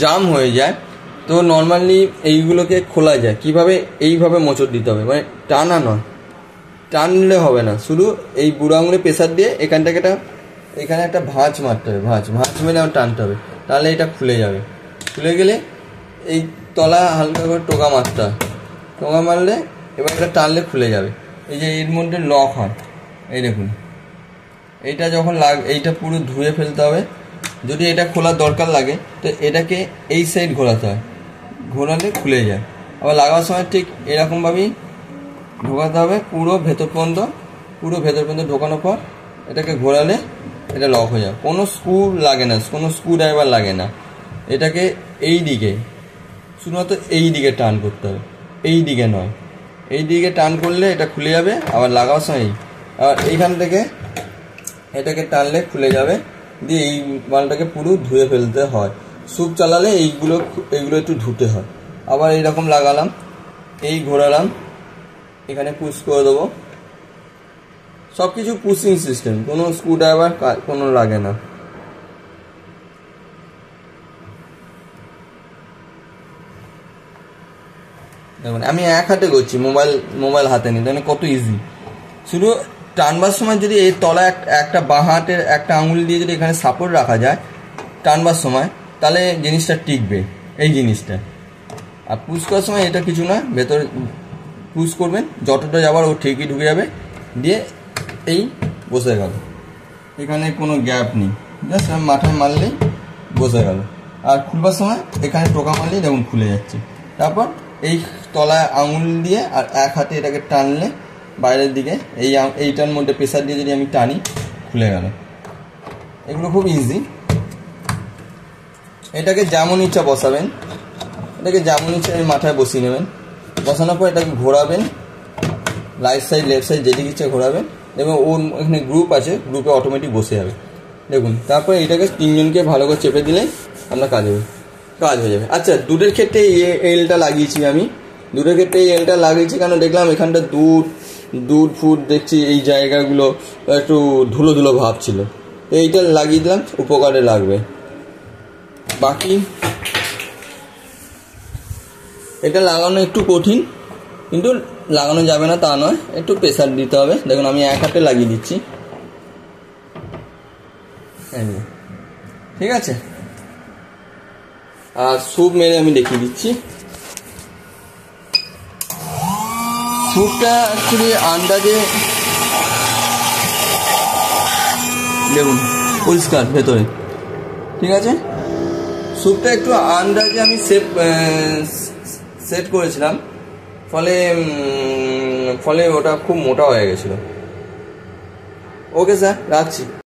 জাম হয়ে যায়, তো নর্মালি এইগুলোকে খোলা যায় কিভাবে, এইভাবে মোচড় দিতে হবে, মানে টানা নয়, টানলে হবে না, শুধু এই বুড়ো আঙুলে প্রেসার দিয়ে এখানে একটা ভাঁজ মারতে হবে, ভাঁজ মেরে আমার টানতে হবে, তাহলে এটা খুলে যাবে। খুলে গেলে এই তলা হালকা করে টোকা মারতে হয়, টোকা মারলে এবার এটা টানলে খুলে যাবে। এই যে এর মধ্যে লক হয়, এই দেখুন, এইটা যখন এইটা পুরো ধুয়ে ফেলতে হবে। যদি এটা খোলার দরকার লাগে তো এটাকে এই সাইড ঘোরাতে হয়, ঘোরালে খুলে যায়। আবার লাগাবার সময় ঠিক এরকমভাবেই ঢোকাতে হবে পুরো ভেতর পর্যন্ত ঢোকানোর পর এটাকে ঘোরালে এটা লক হয়ে যায়। কোনো স্ক্রু লাগে না, কোনো স্ক্রু ড্রাইভার লাগে না। এটাকে এই দিকে, শুধুমাত্র এই দিকে টান করতে হবে, এই দিকে নয়, এই দিকে টান করলে এটা খুলে যাবে। আবার লাগাবার সময় আর এইখান থেকে এটাকে টানলে খুলে যাবে। দিয়ে এই মালটাকে পুরো ধুয়ে ফেলতে হয়। স্যুপ চালালে এইগুলো একটু ধুতে হয়। আবার এইরকম লাগালাম, এই ঘোরালাম, এখানে পুশ করে দেবো। সব কিছু পুশিং সিস্টেম, কোনো স্ক্রু ড্রাইভার কোনো লাগে না। দেখুন আমি এক হাতে করছি, মোবাইল হাতে নিই, তাহলে কত ইজি। শুধু টানবার সময় যদি এই তলা একটা বাঁ হাতের একটা আঙুল দিয়ে যদি এখানে সাপোর্ট রাখা যায় টানবার সময়, তাহলে জিনিসটা টিকবে, এই জিনিসটা। আর পুশ করার সময় এটা কিছু না, ভেতরে পুশ করবেন, যতটা যাবার ও ঠিকই ঢুকে যাবে, দিয়ে এই বসে গেল, এখানে কোনো গ্যাপ নেই, জাস্ট মাথায় মারলেই বসে গেল। আর খুলবার সময় এখানে টোকা মারলেই দেখুন খুলে যাচ্ছে। তারপর এই তলায় আঙুল দিয়ে আর এক হাতে এটাকে টানলে বাইরের দিকে এইটার মধ্যে প্রেসার দিয়ে যদি আমি টানি খুলে গেল। এগুলো খুব ইজি। এটাকে যেমন ইচ্ছা বসাবেন, এটাকে যেমন ইচ্ছা মাথায় বসিয়ে নেবেন। বসানোর পর এটাকে ঘোরাবেন, রাইট সাইড লেফট সাইড যেদিকে ইচ্ছা ঘোরাবেন, এবং ওর এখানে গ্রুপ আছে, গ্রুপে অটোমেটিক বসে যাবে। দেখুন, তারপর এটাকে তিনজনকে ভালো করে চেপে দিলেই আপনার কাজ হয়ে যাবে। আচ্ছা, দুধের ক্ষেত্রে এই এলটা লাগিয়েছি আমি, দুধের ক্ষেত্রে এই এলটা লাগিয়েছি কেন, দেখলাম এখানটা দুধ ফুড দেখছি এই জায়গাগুলো একটু ধুলো ধুলো ভাব ছিল, তো এইটা লাগিয়ে দিলাম, উপকারে লাগবে। বাকি এটা লাগানো একটু কঠিন, কিন্তু লাগানো যাবে না তা নয়, একটু প্রেসার দিতে হবে। দেখুন আমি এক হাতে লাগিয়ে দিচ্ছি, ঠিক আছে। আর স্যুপ মেরে আমি দেখিয়ে দিচ্ছি। স্যুপটা অ্যাকচুয়ালি আন্দাজে দেখুন পরিষ্কার ভেতরে, ঠিক আছে। স্যুপটা একটু আন্দাজে আমি সেট করেছিলাম, ফলে ওটা খুব মোটা হয়ে গেছিলো। ওকে স্যার, রাখছি।